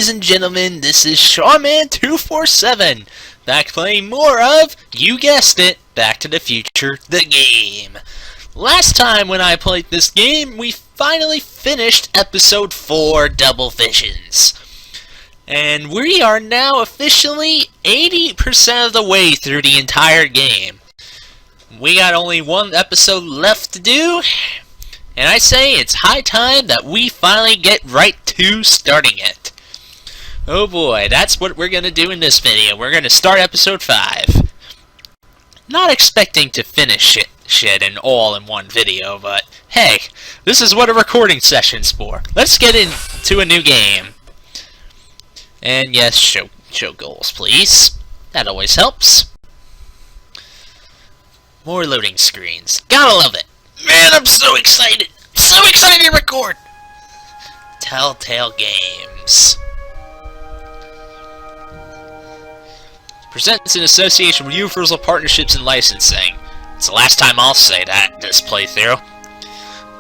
ladies and gentlemen, this is Seanman 247, back playing more of, you guessed it, Back to the Future, the game. Last time when I played this game, we finally finished episode 4, Double Visions. And we are now officially 80% of the way through the entire game. We got only one episode left to do, and I say it's high time that we finally get right to starting it. Oh boy, that's what we're gonna do in this video. We're gonna start episode 5. Not expecting to finish shit in all in one video, but hey, this is what a recording session's for. Let's get into a new game. And yes, show goals, please. That always helps. More loading screens. Gotta love it. Man, I'm so excited. So excited to record. TellTale Games. Presents in association with Universal Partnerships and Licensing. It's the last time I'll say that this playthrough.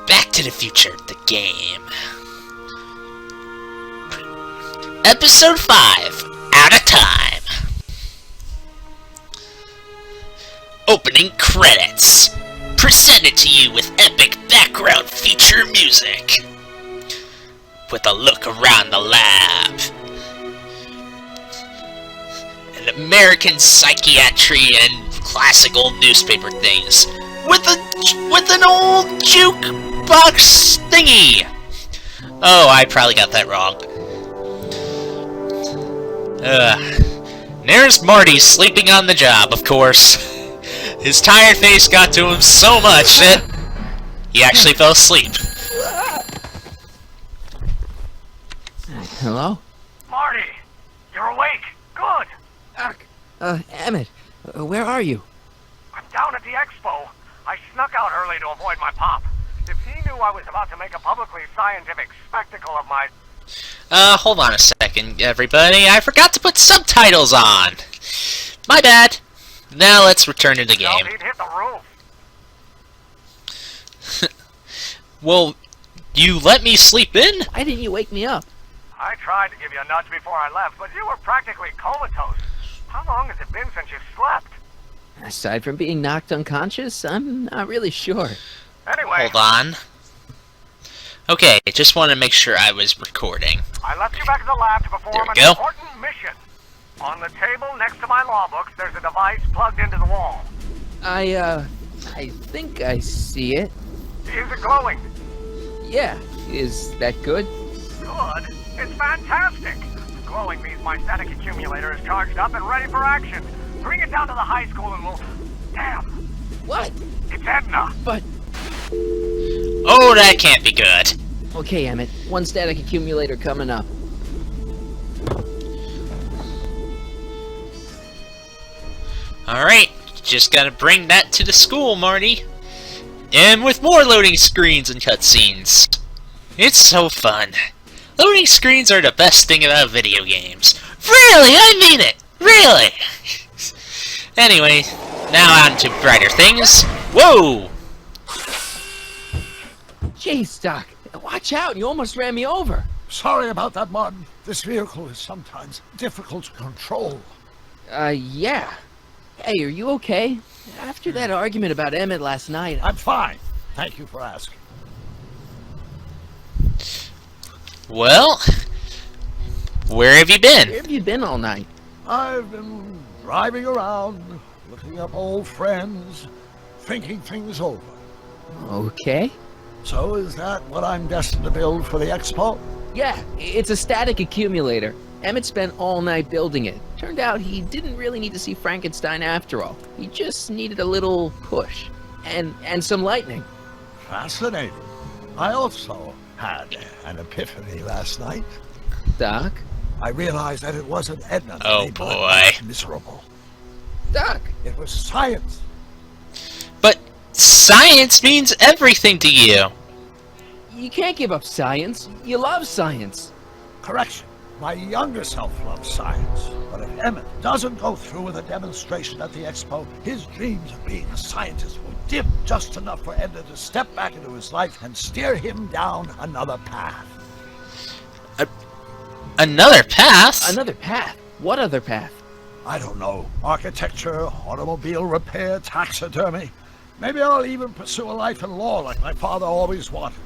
Back to the Future, the game. Episode 5, Out of Time. Opening credits. Presented to you with epic background feature music. With a look around the lab. And American psychiatry and classical newspaper things. With an old jukebox thingy. Oh, I probably got that wrong. There's Marty sleeping on the job, of course. His tired face got to him so much that he actually fell asleep. Hello? Marty! You're awake! Good! Emmett, where are you? I'm down at the expo. I snuck out early to avoid my pop. If he knew I was about to make a publicly scientific spectacle of my... Hold on a second, everybody. I forgot to put subtitles on. My bad. Now let's return to the game. He'd hit the roof. Well, you let me sleep in? Why didn't you wake me up? I tried to give you a nudge before I left, but you were practically comatose. How long has it been since you slept? Aside from being knocked unconscious, I'm not really sure. Anyway... Hold on. Okay, just want to make sure I was recording. I left you back in the lab to perform an important mission. On the table next to my law books, there's a device plugged into the wall. I think I see it. Is it glowing? Yeah. Is that good? Good? It's fantastic! Glowing means my static accumulator is charged up and ready for action. Bring it down to the high school and we'll... Damn! What? It's Edna! But... Oh, that can't be good. Okay, Emmett. One static accumulator coming up. Alright, just gotta bring that to the school, Marty. And with more loading screens and cutscenes. It's so fun. Loading screens are the best thing about video games. Really, I mean it! Really! Anyway, now on to brighter things. Whoa! Jeez, Doc. Watch out, you almost ran me over. Sorry about that, Martin. This vehicle is sometimes difficult to control. Yeah. Hey, are you okay? After that argument about Emmett last night... I'm fine. Thank you for asking. Well, where have you been? Where have you been all night? I've been driving around, looking up old friends, thinking things over. Okay. So is that what I'm destined to build for the expo? Yeah, it's a static accumulator. Emmett spent all night building it. Turned out he didn't really need to see Frankenstein after all. He just needed a little push. And some lightning. Fascinating. I also had an epiphany last night. Doc? I realized that it wasn't Edna that Oh made my boy. life miserable. Doc! It was science. But science means everything to you. You can't give up science. You love science. Correction. My younger self loves science. But if Emmett doesn't go through with a demonstration at the expo, his dreams of being a scientist will dim just enough for Edna to step back into his life and steer him down another path. Another path? Another path? What other path? I don't know. Architecture, automobile repair, taxidermy. Maybe I'll even pursue a life in law like my father always wanted.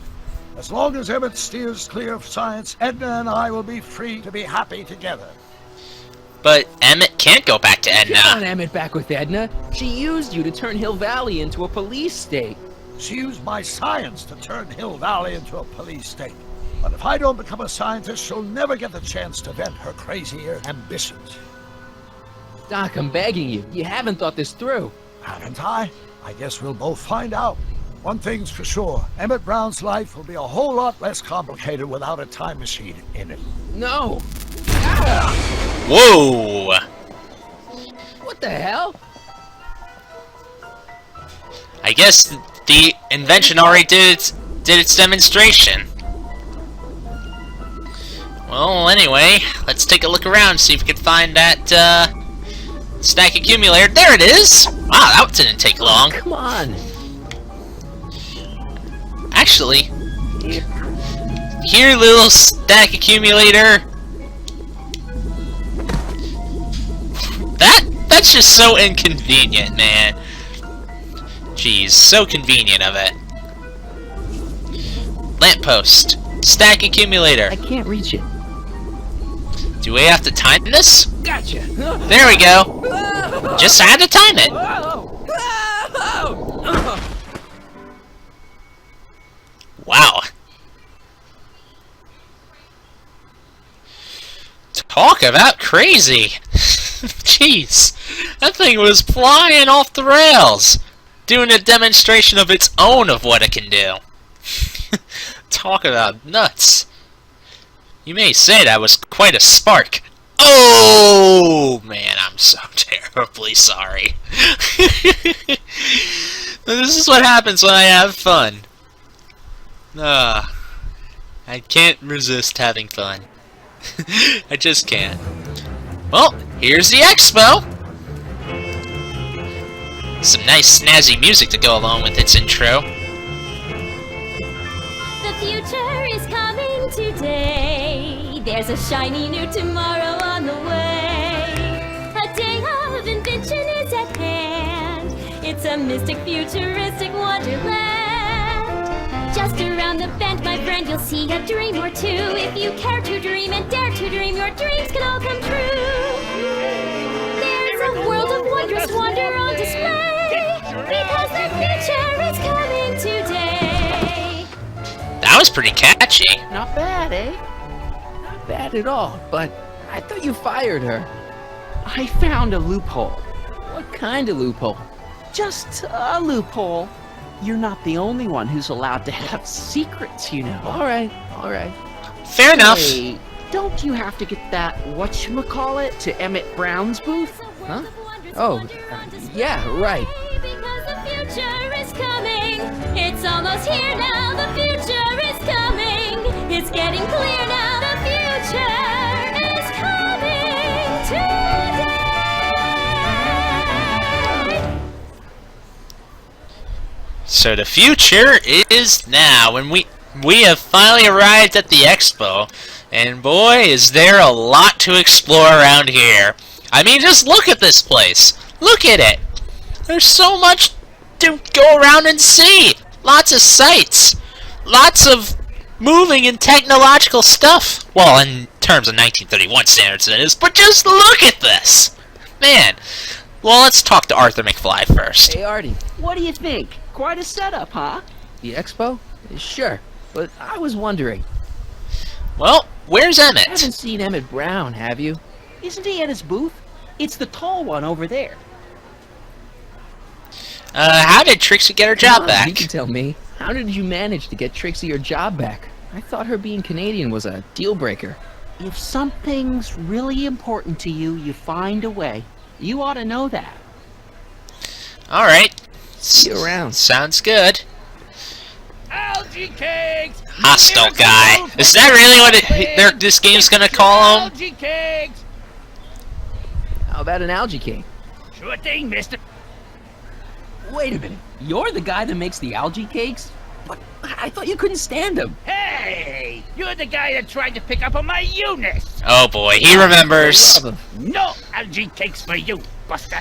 As long as Emmett steers clear of science, Edna and I will be free to be happy together. But Emmett can't go back to Edna. Get on Emmett back with Edna. She used you to turn Hill Valley into a police state. She used my science to turn Hill Valley into a police state. But if I don't become a scientist, she'll never get the chance to vent her crazy ambitions. Doc, I'm begging you. You haven't thought this through. Haven't I? I guess we'll both find out. One thing's for sure, Emmett Brown's life will be a whole lot less complicated without a time machine in it. No. Whoa! What the hell? I guess the invention already did its demonstration. Well, anyway, let's take a look around, see if we can find that, stack accumulator. There it is! Wow, that didn't take long. Come on. Actually, here, little stack accumulator. That's just so inconvenient, man. Jeez, so convenient of it. Lamppost. Stack accumulator. I can't reach it. Do we have to time this? Gotcha. There we go. Just had to time it. Wow. Talk about crazy. Jeez. That thing was flying off the rails. Doing a demonstration of its own of what it can do. Talk about nuts. You may say that was quite a spark. Oh, man, I'm so terribly sorry. This is what happens when I have fun. I can't resist having fun. I just can't. Well, here's the expo. Some nice snazzy music to go along with its intro. The future is coming today. There's a shiny new tomorrow on the way. A day of invention is at hand. It's a mystic, futuristic wonderland. Just around the bend, my friend, you'll see a dream or two. If you care to dream and dare to dream, your dreams can all come true. There's a world of wondrous wonder on display, because the future is coming today. That was pretty catchy. Not bad, eh? Not bad at all, but I thought you fired her. I found a loophole. What kind of loophole? Just a loophole. You're not the only one who's allowed to have secrets, you know. All right, all right. Fair enough. Hey, don't you have to get that whatchamacallit to Emmett Brown's booth? Huh? Oh, yeah, right. Because the future is coming. It's almost here now. The future is coming. It's getting clear now. The future is coming today. So the future is now, and we have finally arrived at the expo, and boy, is there a lot to explore around here. I mean, just look at this place. Look at it. There's so much to go around and see. Lots of sights. Lots of moving and technological stuff. Well, in terms of 1931 standards it is, but just look at this. Man. Well, let's talk to Arthur McFly first. Hey, Artie. What do you think? Quite a setup, huh? The expo? Sure, but I was wondering. Well, where's You Emmett? haven't seen Emmett Brown, have you? Isn't he at his booth? It's the tall one over there. How did Trixie get her Come job on, back? You can tell me. How did you manage to get Trixie her job back? I thought her being Canadian was a deal breaker. If something's really important to you, you find a way. You ought to know that. Alright. See you around. Sounds good. Algae cakes! Hostile guy. Is that really what this game's gonna call him? Algae cakes! How about an algae cake? Sure thing, mister. Wait a minute. You're the guy that makes the algae cakes? But I thought you couldn't stand him. Hey, you're the guy that tried to pick up on my Eunice. Oh boy, he remembers. Love him. No algae cakes for you, Buster.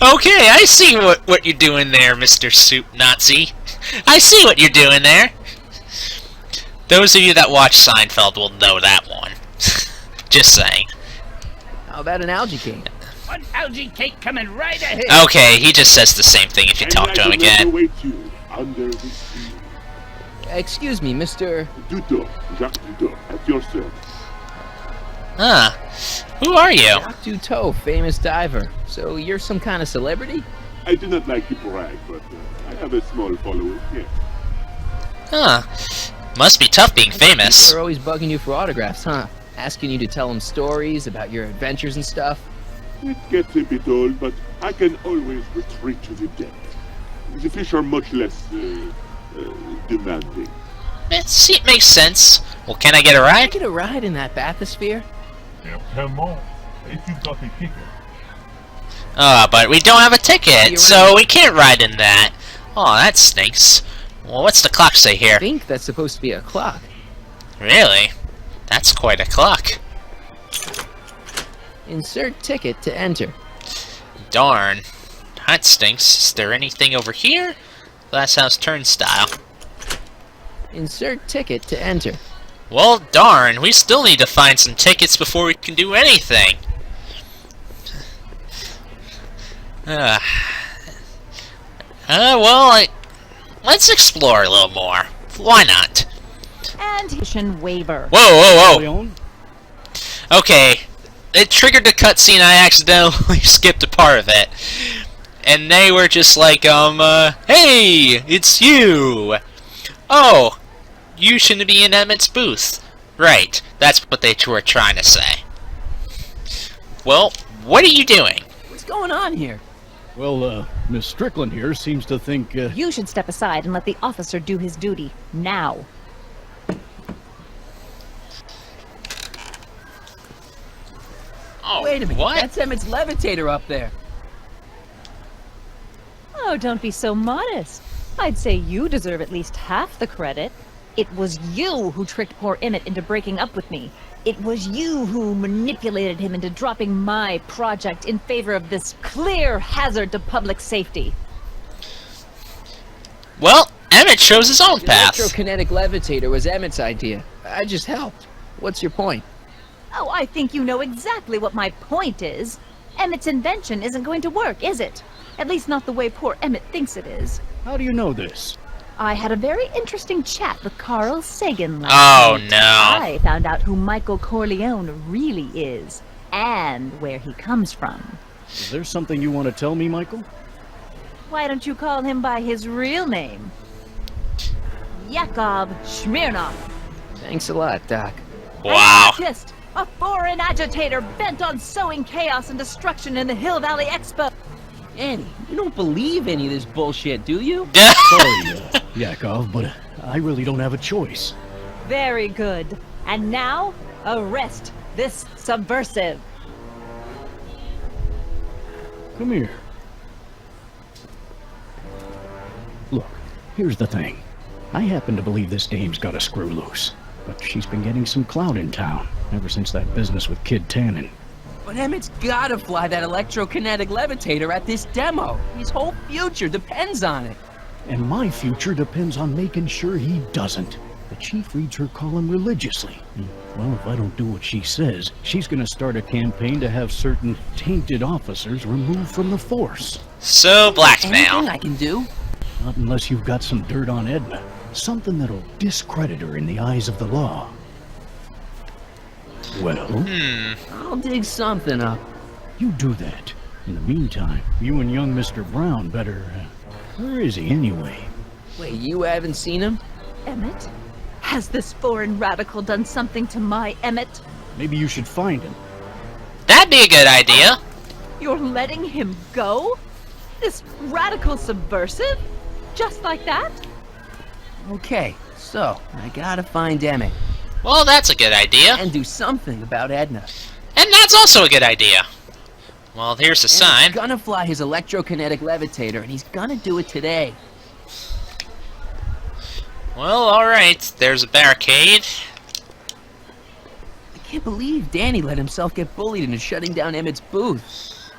Okay, I see what you're doing there, Mr. Soup Nazi. I see what you're doing there. Those of you that watch Seinfeld will know that one. Just saying. How about an algae cake? One algae cake coming right ahead. Okay, he just says the same thing if you talk to him again. Await you under the sea. Excuse me, Mr. Duto, Jacques Duto, at your service. Huh. Who are you? Jacques Duteau, famous diver. So you're some kind of celebrity? I do not like to brag, but I have a small following, yes. Huh. Must be tough being famous. They're always bugging you for autographs, huh? Asking you to tell them stories about your adventures and stuff. It gets a bit old, but I can always retreat to the depth. The fish are much less demanding. See, it makes sense. Well, can I get a Can I ride? get a ride in that bathysphere? Certainement, if you've got a ticket. But we don't have a ticket, You're so right. we can't ride in that. Oh, that stinks. Well, what's the clock say I here? think that's supposed to be a clock. Really? That's quite a clock. Insert ticket to enter. Darn. That stinks. Is there anything over here? Glass house turnstile. Insert ticket to enter. Well, darn. We still need to find some tickets before we can do anything. Let's explore a little more. Why not? And mission waiver. Whoa, whoa, whoa. Okay, it triggered the cutscene. I accidentally skipped a part of it. And they were just like, hey, it's you. Oh, you shouldn't be in Emmett's booth. Right, that's what they were trying to say. Well, what are you doing? What's going on here? Well, Miss Strickland here seems to think, You should step aside and let the officer do his duty. Now. Oh, Wait a minute. what? That's Emmett's levitator up there. Oh, don't be so modest. I'd say you deserve at least half the credit. It was you who tricked poor Emmett into breaking up with me. It was you who manipulated him into dropping my project in favor of this clear hazard to public safety. Well, Emmett chose his own The path. electrokinetic levitator was Emmett's idea. I just helped. What's your point? Oh, I think you know exactly what my point is. Emmett's invention isn't going to work, is it? At least not the way poor Emmett thinks it is. how do you know this? I had a very interesting chat with Carl Sagan last Oh, night. no. I found out who Michael Corleone really is, and where he comes from. Is there something you want to tell me, Michael? Why don't you call him by his real name? Yakov Smirnov. Thanks a lot, Doc. Wow. An anarchist, a foreign agitator bent on sowing chaos and destruction in the Hill Valley Expo. Annie, you don't believe any of this bullshit, do you? Sorry, Yakov, but I really don't have a choice. Very good. And now, arrest this subversive. Come here. Look, here's the thing. I happen to believe this dame's got a screw loose, but she's been getting some clout in town ever since that business with Kid Tannen. But Emmett's gotta fly that electrokinetic levitator at this demo. His whole future depends on it. And my future depends on making sure he doesn't. The chief reads her column religiously. And, well, if I don't do what she says, she's gonna start a campaign to have certain tainted officers removed from the force. So, blackmail. Anything I can do? Not unless you've got some dirt on Edna. Something that'll discredit her in the eyes of the law. Well, I'll dig something up. you do that. In the meantime, you and young Mr. Brown better... where is he anyway? Wait, you haven't seen him? Emmett? Has this foreign radical done something to my Emmett? Maybe you should find him. That'd be a good idea. You're letting him go? This radical subversive? Just like that? Okay, so I gotta find Emmett Well, that's a good idea. and do something about Edna. And that's also a good idea. Well, here's the sign. He's gonna fly his electrokinetic levitator, and he's gonna do it today. Well, alright. There's a barricade. I can't believe Danny let himself get bullied into shutting down Emmett's booth.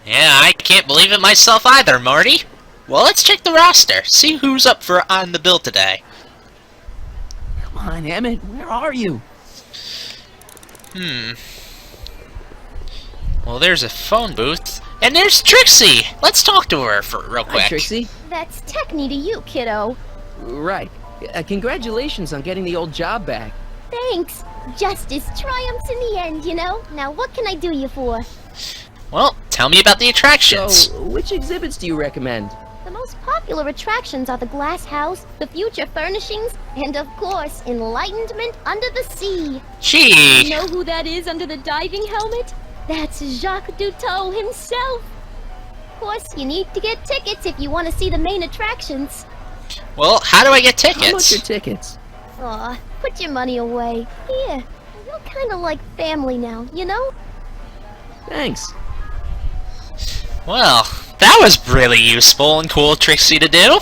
Yeah, I can't believe it myself either, Marty. Well, let's check the roster. See who's up for on the bill today. Come on, Emmett, where are you? Well, there's a phone booth. And there's Trixie! Let's talk to her for real quick. Hi, Trixie. That's techni to you, kiddo. Right. Congratulations on getting the old job back. Thanks. Justice triumphs in the end, you know? Now what can I do you for? Well, tell me about the attractions. So, which exhibits do you recommend? The most popular attractions are the Glass House, the Future Furnishings, and of course, Enlightenment Under the Sea. Gee. You know who that is under the diving helmet? That's Jacques Cousteau himself. Of course, you need to get tickets if you want to see the main attractions. Well, how do I get How much tickets? are tickets? Aw, put your money away. Here, you're kind of like family now, you know? Thanks. Well, that was really useful and cool, Trixie, to do.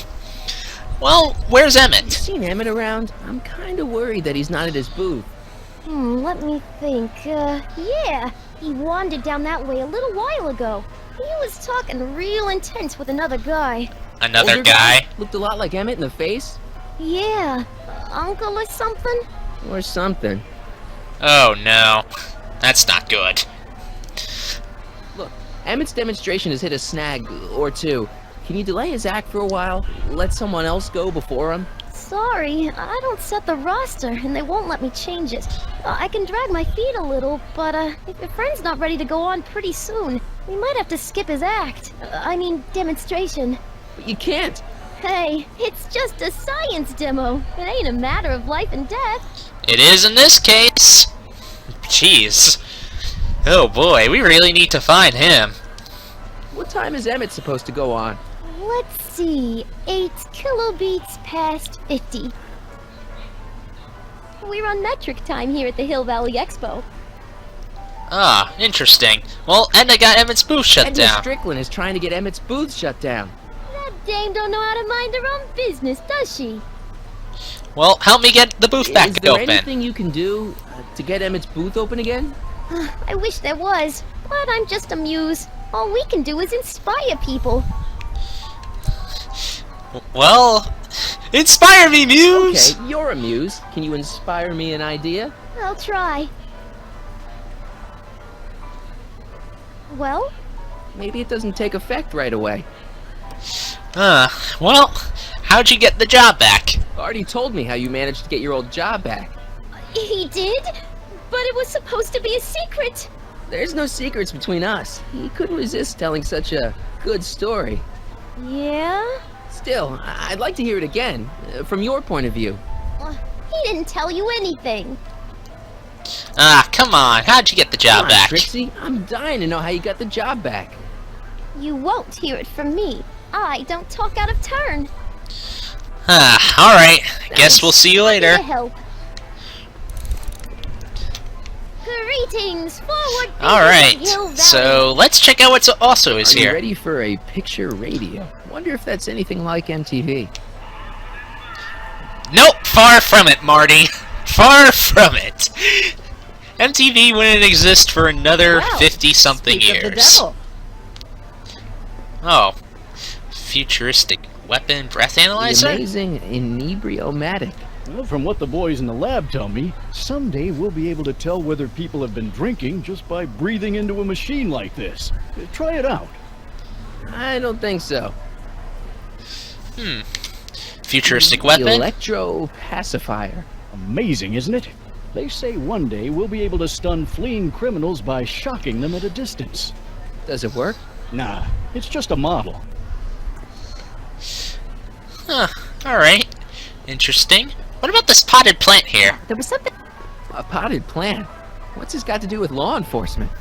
Well, where's You Emmett? seen Emmett around? I'm kind of worried that he's not at his booth. Let me think. Yeah. He wandered down that way a little while ago. He was talking real intense with another guy. Another Older guy? Looked a lot like Emmett in the face? Yeah. Uncle or something? Or something. Oh no. That's not good. Look, Emmett's demonstration has hit a snag or two. Can you delay his act for a while? Let someone else go before him? Sorry, I don't set the roster, and they won't let me change it. I can drag my feet a little, but if your friend's not ready to go on pretty soon, we might have to skip his act. I mean, demonstration. But you can't. Hey, it's just a science demo. It ain't a matter of life and death. It is in this case. Jeez. Oh boy, we really need to find him. What time is Emmett supposed to go on? Let's see, 8 kilobeats past 50. We run metric time here at the Hill Valley Expo. Ah, interesting. Well, Edna got Emmett's booth shut Edna down. Strickland is trying to get Emmett's booth shut down. That dame don't know how to mind her own business, does she? Well, help me get the booth back Is there open. anything you can do to get Emmett's booth open again? I wish there was, but I'm just a muse. All we can do is inspire people. Well, inspire me, Muse! Okay, you're a muse. Can you inspire me an idea? I'll try. Well? Maybe it doesn't take effect right away. Well, how'd you get the job back? Already told me how you managed to get your old job back. He did? But it was supposed to be a secret. There's no secrets between us. He couldn't resist telling such a good story. Yeah? Still, I'd like to hear it again, from your point of view. He didn't tell you anything. Ah, come on. How'd you get the job Come on, back? Trixie, I'm dying to know how you got the job back. You won't hear it from me. I don't talk out of turn. Alright. Guess we'll see you later. To help. Greetings, forward. Alright, Hill Valley. so let's check out what's also is Are you here. ready for a picture radio? Wonder if that's anything like MTV. Nope, far from it, Marty. Far from it. MTV wouldn't exist for another Well, 50-something speak of the years. devil. Oh. Futuristic weapon breath The analyzer? amazing inebriomatic. Well, from what the boys in the lab tell me, someday we'll be able to tell whether people have been drinking just by breathing into a machine like this. Try it out. I don't think so. Futuristic The weapon? electro pacifier. Amazing, isn't it? They say one day we'll be able to stun fleeing criminals by shocking them at a distance. Does it work? Nah, it's just a model. Huh, alright. Interesting. What about this potted plant here? There was something. A potted plant. What's this got to do with law enforcement?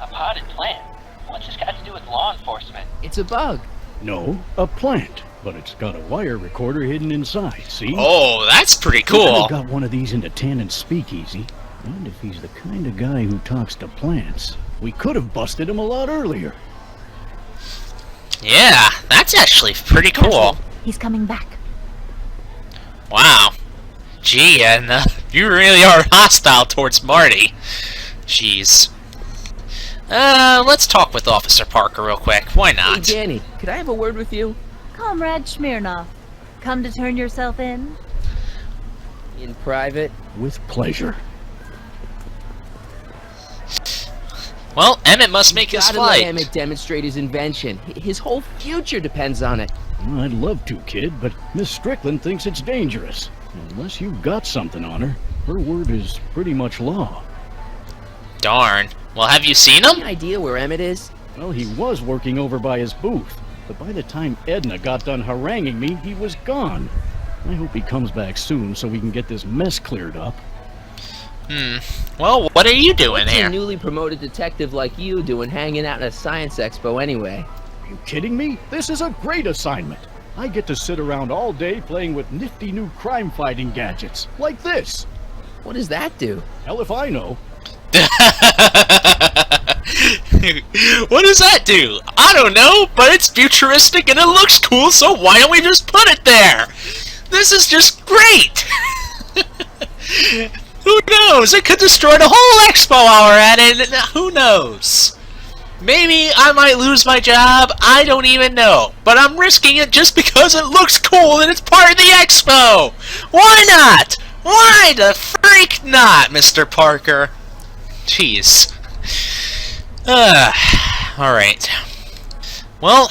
A potted plant? What's this got to do with law enforcement? It's a bug. No, a plant. But it's got a wire recorder hidden inside, see? Oh, that's pretty We cool. got one of these into Tannen's speakeasy. And if he's the kind of guy who talks to plants, we could have busted him a lot earlier. Yeah, that's actually pretty cool. He's coming back. Wow. Gee, Edna, you really are hostile towards Marty. Jeez. Let's talk with Officer Parker real quick. Why not? Hey, Danny, could I have a word with you? Comrade Smirnoff, come to turn yourself in? In private? With pleasure. Well, Emmett must make his Gotta flight. let Emmett demonstrate his invention. His whole future depends on it. Well, I'd love to, kid, but Miss Strickland thinks it's dangerous. Unless you've got something on her, her word is pretty much law. Darn. Well, have you seen him? Any idea where Emmett is? Well, he was working over by his booth, but by the time Edna got done haranguing me, he was gone. I hope he comes back soon so we can get this mess cleared up. Well, what are you doing What's here? a newly promoted detective like you doing hanging out at a science expo anyway? Are you kidding me? This is a great assignment. I get to sit around all day playing with nifty new crime-fighting gadgets, like this. What does that do? Hell if I know. What does that do? I don't know, but it's futuristic and it looks cool, so why don't we just put it there? This is just great! Who knows? It could destroy the whole expo while we're at it. Who knows? Maybe I might lose my job. I don't even know. But I'm risking it just because it looks cool and it's part of the expo. Why not? Why the freak not, Mr. Parker? Jeez. Alright. Well,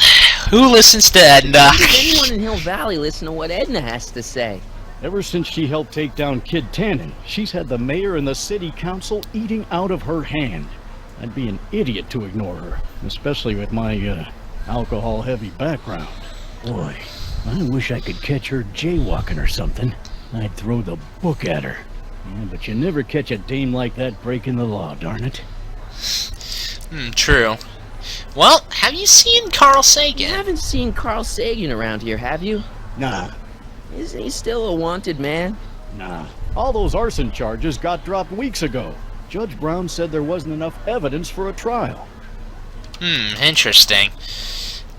who listens to Edna? Does anyone in Hill Valley listen to what Edna has to say? Ever since she helped take down Kid Tannen, she's had the mayor and the city council eating out of her hand. I'd be an idiot to ignore her, especially with my, alcohol-heavy background. Boy, I wish I could catch her jaywalking or something. I'd throw the book at her. Yeah, but you never catch a dame like that breaking the law, darn it. True. Well, have you seen Carl Sagan? You haven't seen Carl Sagan around here, have you? Nah. Isn't he still a wanted man? Nah. All those arson charges got dropped weeks ago. Judge Brown said there wasn't enough evidence for a trial. Interesting.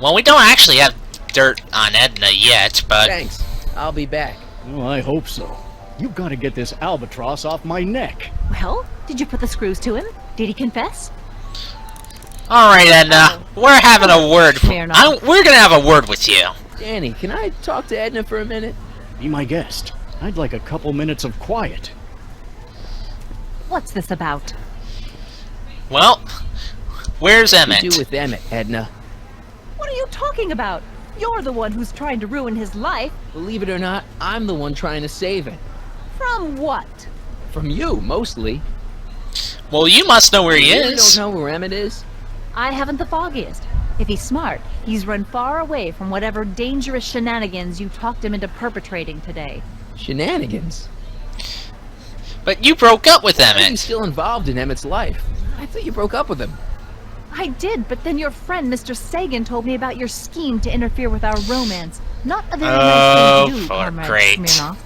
Well, we don't actually have dirt on Edna yet, but... Thanks. I'll be back. Well, I hope so. You've got to get this albatross off my neck. Well, did you put the screws to him? Did he confess? Alright, Edna. We're having a word. Fair enough. We're gonna have a word with you. Danny, can I talk to Edna for a minute? Be my guest. I'd like a couple minutes of quiet. What's this about? Well, where's What Emmett? do you do with Emmett, Edna? What are you talking about? You're the one who's trying to ruin his life. Believe it or not, I'm the one trying to save it. From what? From you, mostly. Well, you must know where he You really is. don't know where Emmett is? I haven't the foggiest. If he's smart, he's run far away from whatever dangerous shenanigans you talked him into perpetrating today. Shenanigans? But you broke up with Why are you Emmett. still involved in Emmett's life? I thought you broke up with him. I did, but then your friend, Mr. Sagan, told me about your scheme to interfere with our romance. Not a very nice thing to do, for Comrade great. Smirnoff.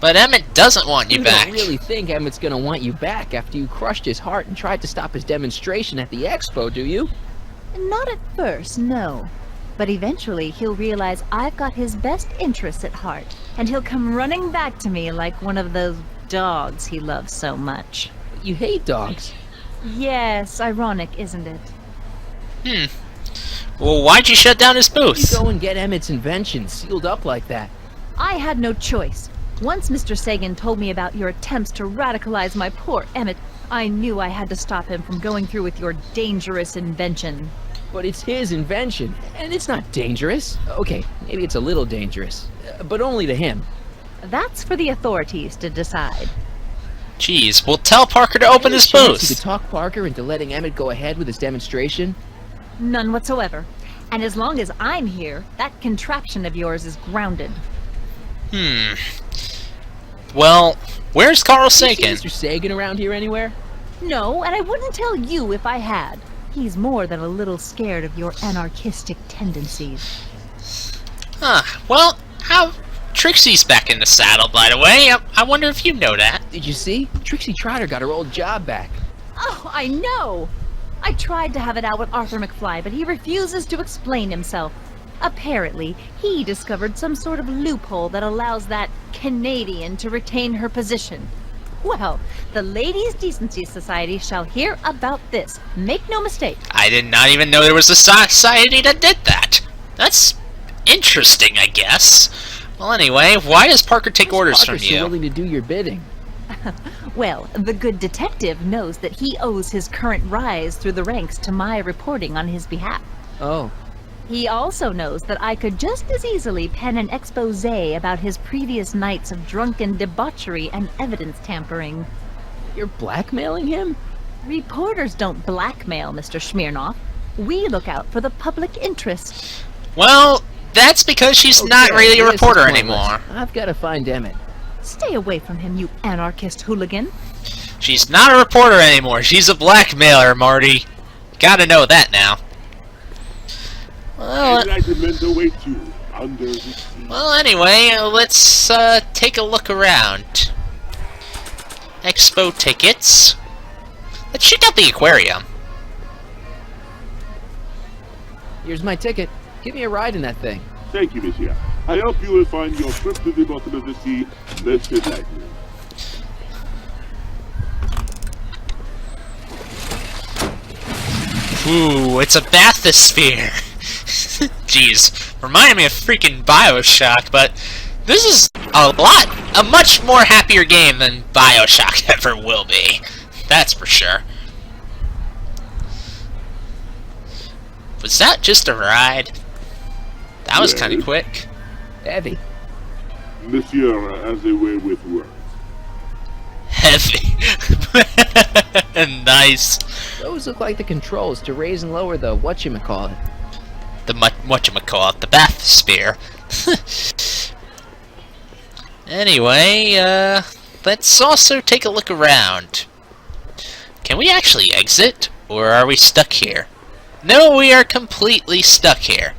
But Emmett doesn't want you back. don't really think Emmett's gonna want you back after you crushed his heart and tried to stop his demonstration at the expo, do you? Not at first, no. But eventually he'll realize I've got his best interests at heart, and he'll come running back to me like one of those dogs he loves so much. You hate dogs. Yes, ironic, isn't it? Well, why'd you shut down his You booth? go and get Emmett's invention sealed up like that. I had no choice. Once Mr. Sagan told me about your attempts to radicalize my poor Emmett, I knew I had to stop him from going through with your dangerous invention. But it's his invention, and it's not dangerous. Okay, maybe it's a little dangerous, but only to him. That's for the authorities to decide. Jeez, well, tell Parker to open his Chance you booth. could talk Parker into letting Emmett go ahead with his demonstration? None whatsoever. And as long as I'm here, that contraption of yours is grounded. Well, where's Carl You see Sagan? Mr. Sagan around here anywhere? No, and I wouldn't tell you if I had. He's more than a little scared of your anarchistic tendencies. Huh, well, how... Trixie's back in the saddle, by the way. I wonder if you know that. Did you see? Trixie Trotter got her old job back. Oh, I know! I tried to have it out with Arthur McFly, but he refuses to explain himself. Apparently, he discovered some sort of loophole that allows that Canadian to retain her position. Well, the Ladies' Decency Society shall hear about this. Make no mistake. I did not even know there was a society that did that. That's interesting, I guess. Well, anyway, why does Parker take orders from you? Willing to do your bidding. Well, the good detective knows that he owes his current rise through the ranks to my reporting on his behalf. Oh. He also knows that I could just as easily pen an expose about his previous nights of drunken debauchery and evidence tampering. You're blackmailing him? Reporters don't blackmail, Mr. Smirnoff. We look out for the public interest. Well, that's because she's not really a reporter anymore. I've got to find Emmett. Stay away from him, you anarchist hooligan. She's not a reporter anymore. She's a blackmailer, Marty. Gotta know that now. Well, anyway, let's take a look around. Expo Tickets. Let's check out the aquarium. Here's my ticket. Give me a ride in that thing. Thank you, monsieur. I hope you will find your trip to the bottom of the sea less delightful. Ooh, it's a bathysphere. Jeez, reminded me of freaking BioShock, but this is a much more happier game than BioShock ever will be. That's for sure. Was that just a ride? That was kind of quick. Heavy. Monsieur has a way with words. Heavy. Nice. Those look like the controls to raise and lower the whatchamacallit. The whatchamacallit, the bathysphere. Anyway, let's also take a look around. Can we actually exit, or are we stuck here? No, we are completely stuck here.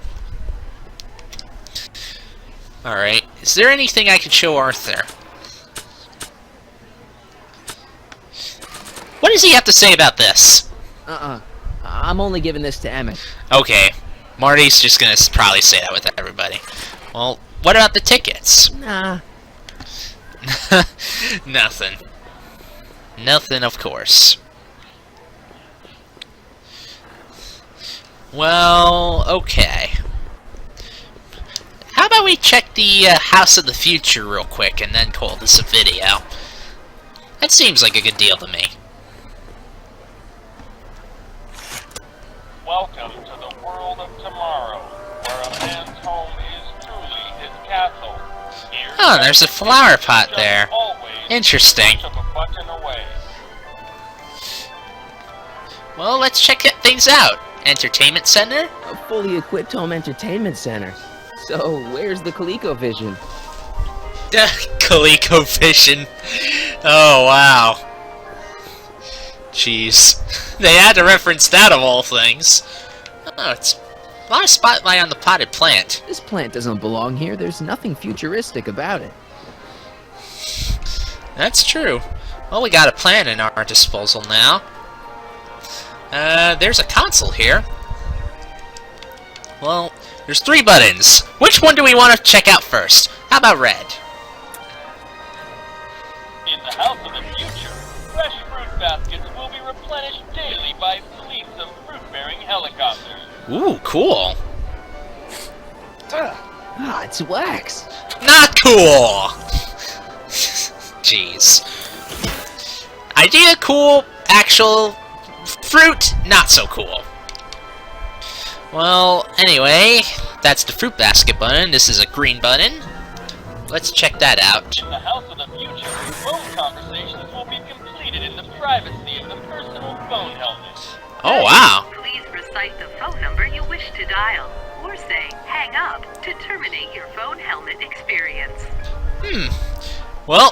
Alright, is there anything I can show Arthur? What does he have to say about this? I'm only giving this to Emmett. Okay, Marty's just gonna probably say that with everybody. Well, what about the tickets? Nah. Nothing. Nothing, of course. Well, okay. How about we check the House of the Future real quick and then call this a video? That seems like a good deal to me. Welcome to the world of tomorrow, where a man's home is truly his castle. Oh, there's a flower pot there. Interesting. Well, let's check things out. Entertainment center? A fully equipped home entertainment center. So, where's the ColecoVision? ColecoVision. Oh, wow. Jeez. They had to reference that of all things. Oh, it's a lot of spotlight on the potted plant. This plant doesn't belong here. There's nothing futuristic about it. That's true. Well, we got a plant in our disposal now. There's a console here. Well, there's 3 buttons. Which one do we want to check out first? How about red? In the House of the Future, fresh fruit baskets will be replenished daily by fleets of fruit-bearing helicopters. Ooh, cool. It's wax. Not cool! Jeez. Idea cool, actual fruit, not so cool. Well, anyway, that's the fruit basket button. This is a green button. Let's check that out. In the House of the Future, phone conversations will be completed in the privacy of the personal phone helmet. Oh, wow. Please recite the phone number you wish to dial, or say hang up to terminate your phone helmet experience. Well,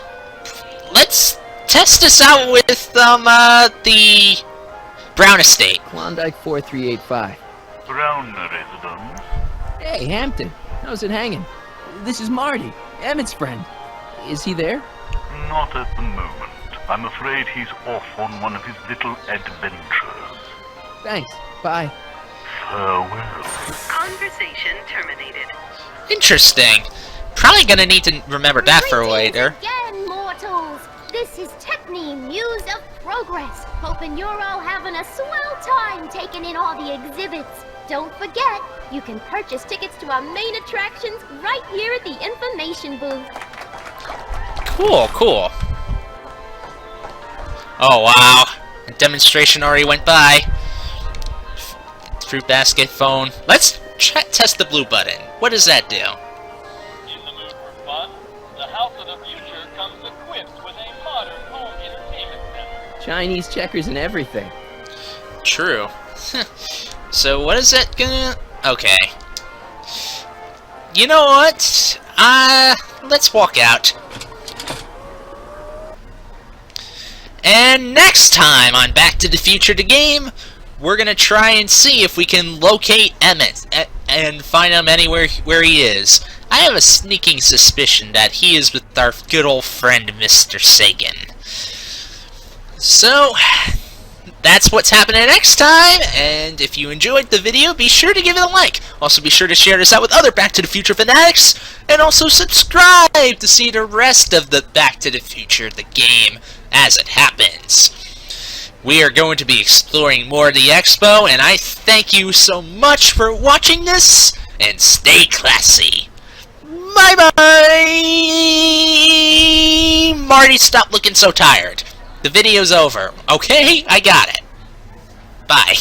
let's test this out with, the Brown Estate. Klondike 4385. Brown residence. Hey, Hampton. How's it hanging? This is Marty, Emmett's friend. Is he there? Not at the moment. I'm afraid he's off on one of his little adventures. Thanks. Bye. Farewell. Conversation terminated. Interesting. Probably gonna need to remember that for later. Again, mortals. This is Techne, Muse of Progress. Hoping you're all having a swell time taking in all the exhibits. Don't forget, you can purchase tickets to our main attractions right here at the information booth. Cool, cool. Oh, wow. The demonstration already went by. Fruit basket, phone. Let's test the blue button. What does that do? In the mood for fun, the House of the Future comes equipped with a modern home entertainment center. Chinese checkers and everything. True. So what is that gonna... Okay. You know what? Let's walk out. And next time on Back to the Future the game, we're gonna try and see if we can locate Emmett and find him anywhere where he is. I have a sneaking suspicion that he is with our good old friend Mr. Sagan. So, that's what's happening next time, and if you enjoyed the video, be sure to give it a like. Also, be sure to share this out with other Back to the Future fanatics, and also subscribe to see the rest of the Back to the Future, the game, as it happens. We are going to be exploring more of the expo, and I thank you so much for watching this, and stay classy. Bye-bye! Marty, stop looking so tired. The video's over. Okay? I got it. Bye.